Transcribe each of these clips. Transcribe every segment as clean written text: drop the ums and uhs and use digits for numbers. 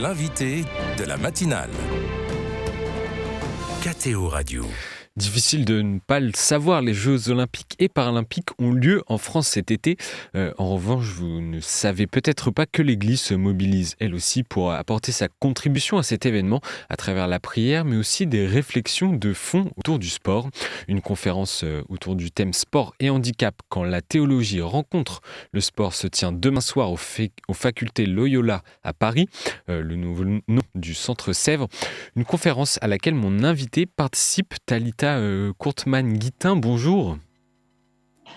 L'invité de la matinale. KTO Radio. Difficile de ne pas le savoir, les Jeux Olympiques et Paralympiques ont lieu en France cet été. En revanche, vous ne savez peut-être pas que l'Église se mobilise elle aussi pour apporter sa contribution à cet événement à travers la prière, mais aussi des réflexions de fond autour du sport. Une conférence autour du thème sport et handicap quand la théologie rencontre le sport se tient demain soir aux facultés Loyola à Paris, le nouveau nom du Centre Sèvres. Une conférence à laquelle mon invité participe, Thalita Courtemann-Guittin, bonjour.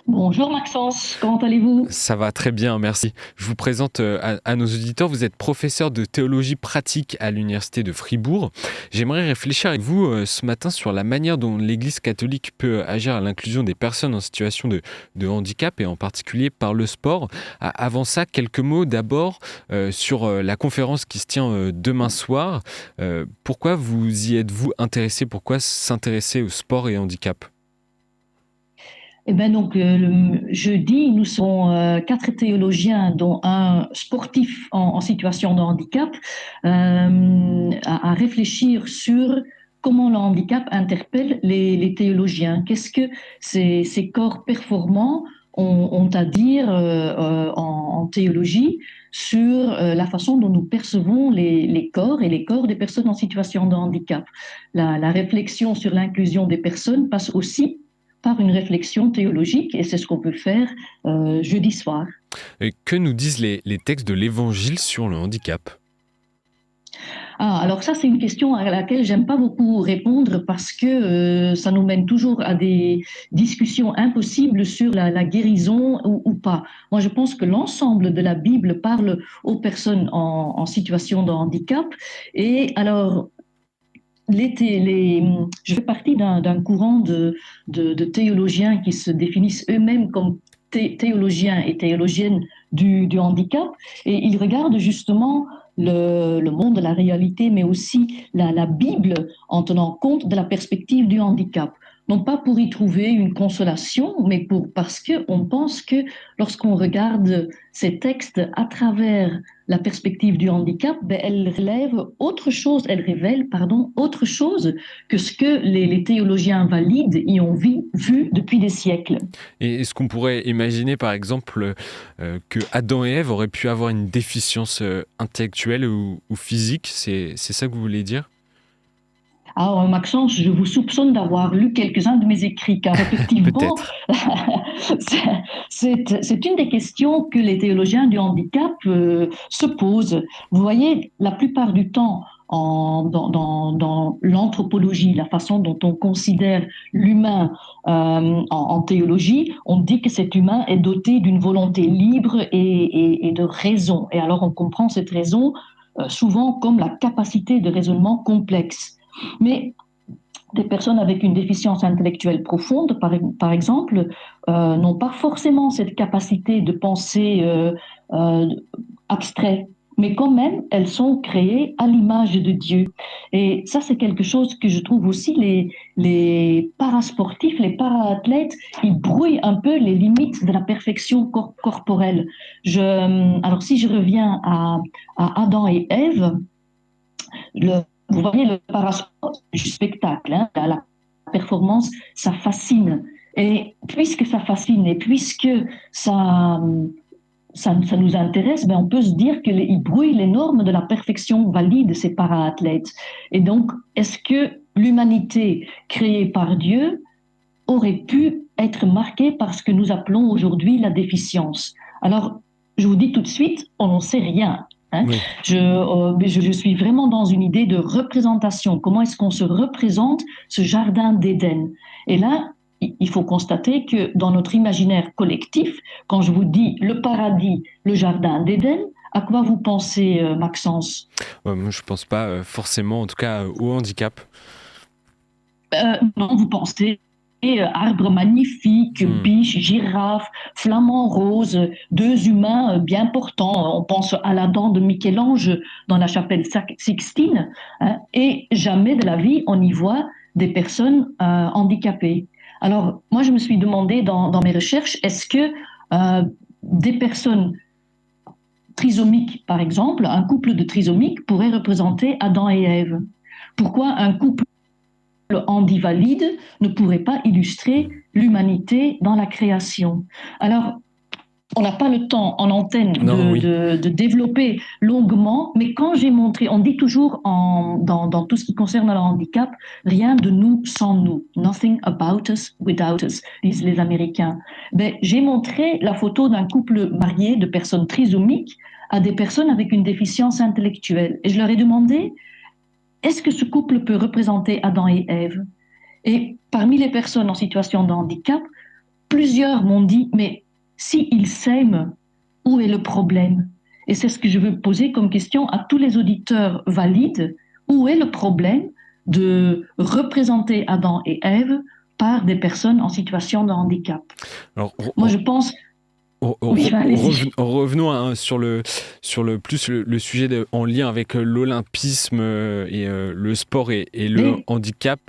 Bonjour Maxence, comment allez-vous ? Ça va très bien, merci. Je vous présente à nos auditeurs, vous êtes professeur de théologie pratique à l'Université de Fribourg. J'aimerais réfléchir avec vous ce matin sur la manière dont l'Église catholique peut agir à l'inclusion des personnes en situation de handicap et en particulier par le sport. Avant ça, quelques mots d'abord sur la conférence qui se tient demain soir. Pourquoi vous y êtes-vous intéressé ? Pourquoi s'intéresser au sport et handicap ? Le jeudi, nous serons 4 théologiens, dont un sportif en situation de handicap, à réfléchir sur comment le handicap interpelle les théologiens. Qu'est-ce que ces corps performants ont à dire en théologie sur la façon dont nous percevons les corps et les corps des personnes en situation de handicap. La réflexion sur l'inclusion des personnes passe aussi par une réflexion théologique, et c'est ce qu'on peut faire jeudi soir. Et que nous disent les textes de l'Évangile sur le handicap ? Alors ça, c'est une question à laquelle j'aime pas beaucoup répondre parce que ça nous mène toujours à des discussions impossibles sur la guérison ou pas. Moi, je pense que l'ensemble de la Bible parle aux personnes en situation de handicap. Et alors, je fais partie d'un courant de théologiens qui se définissent eux-mêmes comme théologiens et théologiennes du handicap, et ils regardent justement le monde, la réalité, mais aussi la Bible en tenant compte de la perspective du handicap. Non pas pour y trouver une consolation, mais parce qu'on pense que lorsqu'on regarde ces textes à travers la perspective du handicap, elle révèle autre chose que ce que les théologiens valides y ont vu depuis des siècles. Et est-ce qu'on pourrait imaginer, par exemple, que Adam et Ève auraient pu avoir une déficience intellectuelle ou physique ? C'est ça que vous voulez dire ? Alors, Maxence, je vous soupçonne d'avoir lu quelques-uns de mes écrits, car effectivement, c'est une des questions que les théologiens du handicap se posent. Vous voyez, la plupart du temps, dans l'anthropologie, la façon dont on considère l'humain en théologie, on dit que cet humain est doté d'une volonté libre et de raison. Et alors, on comprend cette raison souvent comme la capacité de raisonnement complexe. Mais des personnes avec une déficience intellectuelle profonde, par exemple, n'ont pas forcément cette capacité de penser abstrait, mais quand même, elles sont créées à l'image de Dieu. Et ça, c'est quelque chose que je trouve aussi, les parasportifs, les para-athlètes, ils brouillent un peu les limites de la perfection corporelle. Alors, si je reviens à Adam et Ève, vous voyez, le parasport, c'est du spectacle, la performance, ça fascine. Et puisque ça fascine et puisque ça nous intéresse, on peut se dire qu'ils brouillent les normes de la perfection valide, ces para-athlètes. Et donc, est-ce que l'humanité créée par Dieu aurait pu être marquée par ce que nous appelons aujourd'hui la déficience ? Alors, je vous dis tout de suite, on n'en sait rien. Oui. Je suis vraiment dans une idée de représentation. Comment est-ce qu'on se représente ce jardin d'Éden ? Et là, il faut constater que dans notre imaginaire collectif, quand je vous dis le paradis, le jardin d'Éden, à quoi vous pensez, Maxence ? Moi, je ne pense pas forcément, en tout cas, au handicap. Non, vous pensez arbres magnifiques, biches, girafes, flamants roses, 2 humains bien portants. On pense à la dent de Michel-Ange dans la chapelle Sixtine, et jamais de la vie on y voit des personnes handicapées. Alors, moi, je me suis demandé dans mes recherches, est-ce que des personnes trisomiques, par exemple, un couple de trisomiques pourrait représenter Adam et Ève. Pourquoi un couple handivalide ne pourrait pas illustrer l'humanité dans la création? Alors, on n'a pas le temps en antenne de développer longuement, mais quand j'ai montré, on dit toujours dans tout ce qui concerne le handicap, rien de nous sans nous. Nothing about us without us, disent les Américains. Ben, j'ai montré la photo d'un couple marié de personnes trisomiques à des personnes avec une déficience intellectuelle. Et je leur ai demandé, est-ce que ce couple peut représenter Adam et Ève? Et parmi les personnes en situation de handicap, plusieurs m'ont dit, mais s'ils s'aiment, où est le problème? Et c'est ce que je veux poser comme question à tous les auditeurs valides. Où est le problème de représenter Adam et Ève par des personnes en situation de handicap? Alors, moi, je pense... Oui, revenons sur le sujet en lien avec l'olympisme et le sport et le handicap.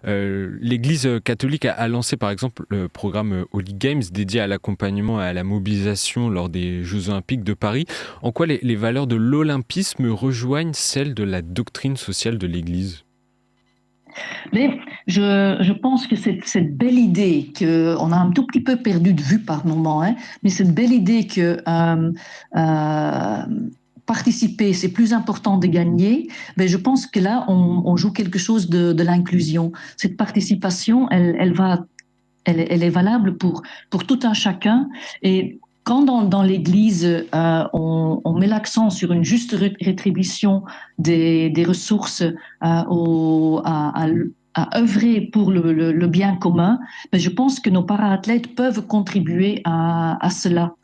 L'Église catholique a lancé par exemple le programme Holy Games dédié à l'accompagnement et à la mobilisation lors des Jeux Olympiques de Paris. En quoi les valeurs de l'olympisme rejoignent celles de la doctrine sociale de l'Église ? Mais je pense que cette belle idée qu'on a un tout petit peu perdu de vue par moment, mais cette belle idée que participer, c'est plus important de gagner, mais je pense que là, on joue quelque chose de l'inclusion. Cette participation, elle est valable pour tout un chacun. Et quand dans l'Église, on met l'accent sur une juste rétribution des ressources à œuvrer pour le bien commun, ben je pense que nos para-athlètes peuvent contribuer à cela.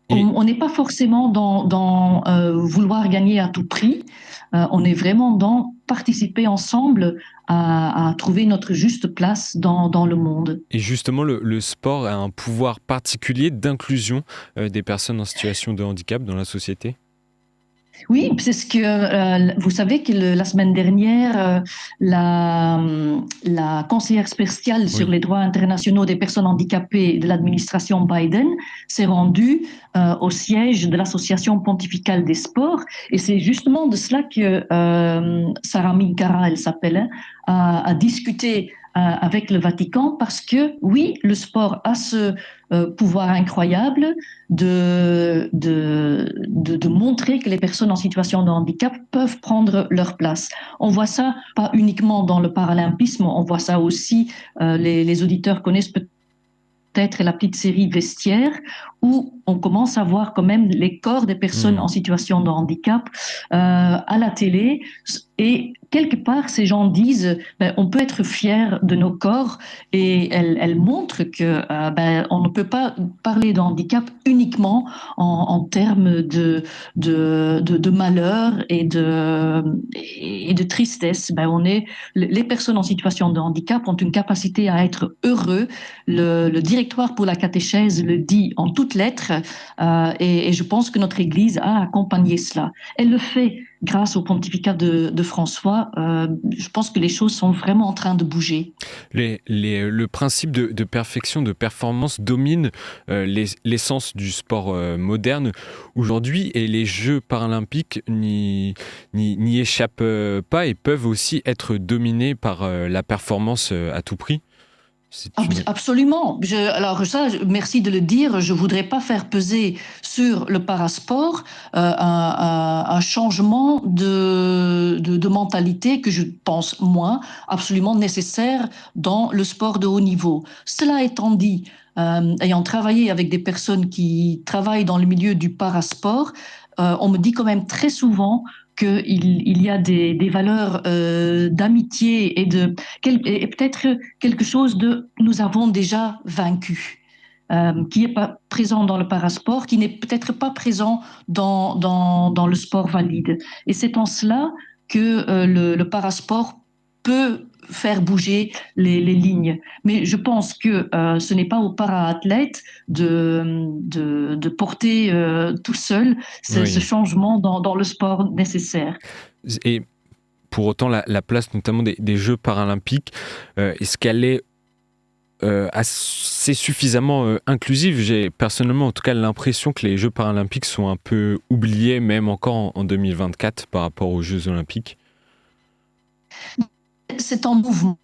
On n'est pas forcément dans vouloir gagner à tout prix, on est vraiment dans participer ensemble à trouver notre juste place dans le monde. Et justement, le sport a un pouvoir particulier d'inclusion des personnes en situation de handicap dans la société ? Oui, c'est ce que vous savez que la semaine dernière, la conseillère spéciale sur les droits internationaux des personnes handicapées de l'administration Biden s'est rendue au siège de l'Association pontificale des sports, et c'est justement de cela que Sarah Minkara, elle s'appelle, a discuté avec le Vatican, parce que oui, le sport a ce pouvoir incroyable de montrer que les personnes en situation de handicap peuvent prendre leur place. On voit ça pas uniquement dans le paralympisme, on voit ça aussi, les auditeurs connaissent peut-être la petite série Vestiaire, où on commence à voir quand même les corps des personnes en situation de handicap à la télé, et quelque part ces gens disent on peut être fier de nos corps, et elles montrent que on ne peut pas parler de handicap uniquement en termes de malheur et de tristesse. Les personnes en situation de handicap ont une capacité à être heureux. Le directoire pour la catéchèse le dit en toutes lettres, et je pense que notre Église a accompagné cela. Elle le fait grâce au pontificat de François. Je pense que les choses sont vraiment en train de bouger. Le principe de perfection, de performance domine l'essence du sport moderne aujourd'hui, et les Jeux paralympiques n'y échappent pas et peuvent aussi être dominés par la performance à tout prix. Absolument. Alors ça, merci de le dire. Je voudrais pas faire peser sur le parasport un changement de mentalité que je pense, moi, absolument nécessaire dans le sport de haut niveau. Cela étant dit, ayant travaillé avec des personnes qui travaillent dans le milieu du parasport, on me dit quand même très souvent qu'il y a des valeurs d'amitié et peut-être quelque chose de nous avons déjà vaincu, qui n'est pas présent dans le parasport, qui n'est peut-être pas présent dans le sport valide. Et c'est en cela que le parasport peut faire bouger les lignes. Mais je pense que ce n'est pas aux para-athlètes de porter tout seul ce changement dans le sport nécessaire. Et pour autant, la place notamment des Jeux paralympiques, est-ce qu'elle est assez suffisamment inclusive. J'ai personnellement, en tout cas, l'impression que les Jeux paralympiques sont un peu oubliés, même encore en 2024, par rapport aux Jeux olympiques. C'est en mouvement.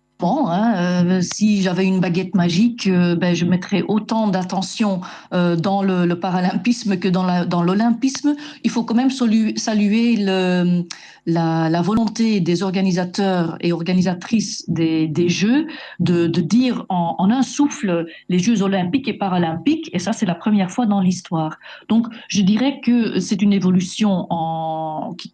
Si j'avais une baguette magique, je mettrais autant d'attention dans le paralympisme que dans l'olympisme. Il faut quand même saluer la volonté des organisateurs et organisatrices des Jeux de dire en un souffle les Jeux olympiques et paralympiques, et ça c'est la première fois dans l'histoire. Donc je dirais que c'est une évolution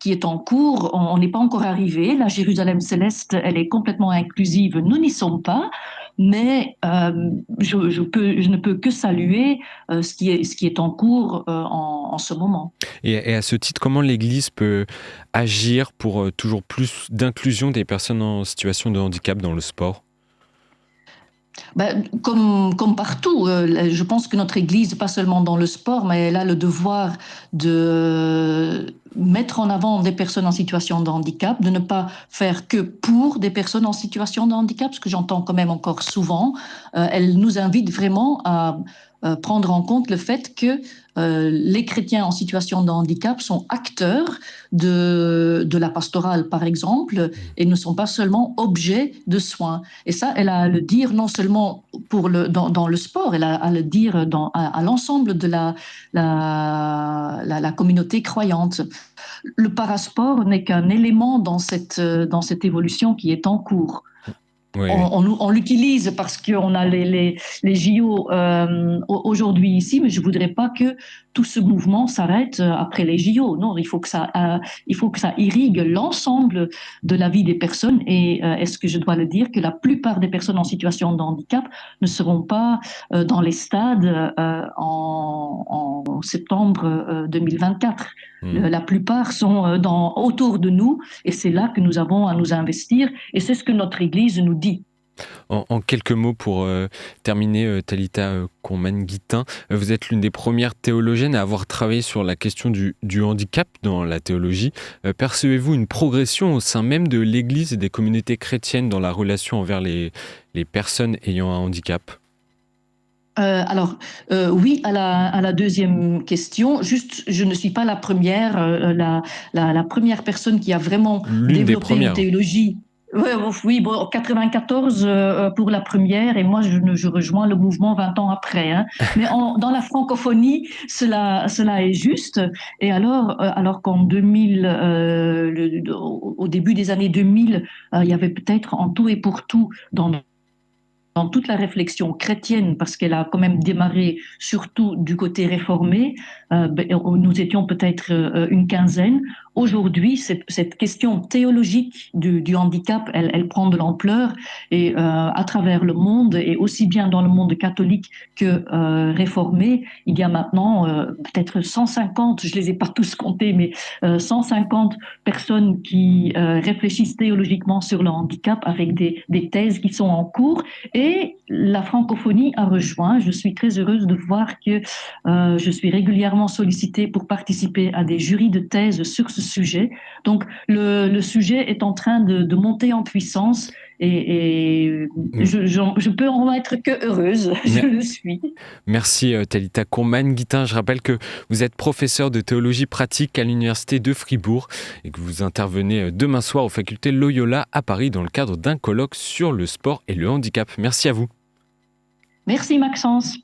qui est en cours. On n'est pas encore arrivé. La Jérusalem céleste, elle est complètement inclusive. Nous n'y sommes pas, mais je ne peux que saluer ce qui est en cours en ce moment. Et à ce titre, comment l'Église peut agir pour toujours plus d'inclusion des personnes en situation de handicap dans le sport ? Comme partout, je pense que notre Église, pas seulement dans le sport, mais elle a le devoir de mettre en avant des personnes en situation de handicap, de ne pas faire que pour des personnes en situation de handicap, ce que j'entends quand même encore souvent. Elle nous invite vraiment à prendre en compte le fait que les chrétiens en situation de handicap sont acteurs de la pastorale, par exemple, et ne sont pas seulement objets de soins. Et ça, elle a à le dire non seulement dans le sport, elle a à le dire à l'ensemble de la communauté croyante. Le parasport n'est qu'un élément dans cette évolution qui est en cours. Oui. On l'utilise parce qu'on a les JO aujourd'hui ici, mais je ne voudrais pas que tout ce mouvement s'arrête après les JO. Non, il faut que ça irrigue l'ensemble de la vie des personnes. Et est-ce que je dois le dire que la plupart des personnes en situation de handicap ne seront pas dans les stades en septembre 2024. La plupart sont autour de nous et c'est là que nous avons à nous investir et c'est ce que notre Église nous dit. En quelques mots pour terminer, Thalita Conman-Guittin, vous êtes l'une des premières théologiennes à avoir travaillé sur la question du handicap dans la théologie. Percevez-vous une progression au sein même de l'Église et des communautés chrétiennes dans la relation envers les personnes ayant un handicap ? Oui, à la deuxième question. Juste, je ne suis pas la première, la première personne qui a vraiment développé une théologie. Oui, 94 pour la première, et moi je rejoins le mouvement 20 ans après. Mais dans la francophonie, cela est juste. Et alors qu'en 2000, au début des années 2000, il y avait peut-être en tout et pour tout dans toute la réflexion chrétienne, parce qu'elle a quand même démarré surtout du côté réformé, nous étions peut-être une quinzaine. Aujourd'hui, cette question théologique du handicap, elle prend de l'ampleur et à travers le monde, et aussi bien dans le monde catholique que réformé, il y a maintenant peut-être 150, je les ai pas tous comptés, mais 150 personnes qui réfléchissent théologiquement sur le handicap avec des thèses qui sont en cours. Et la francophonie a rejoint. Je suis très heureuse de voir que je suis régulièrement sollicitée pour participer à des jurys de thèse sur ce sujet. Donc, le sujet est en train de monter en puissance et je peux en être que heureuse. Je le suis. Merci Thalita Conman-Guittin. Je rappelle que vous êtes professeure de théologie pratique à l'Université de Fribourg et que vous intervenez demain soir aux facultés Loyola à Paris dans le cadre d'un colloque sur le sport et le handicap. Merci à vous. Merci Maxence.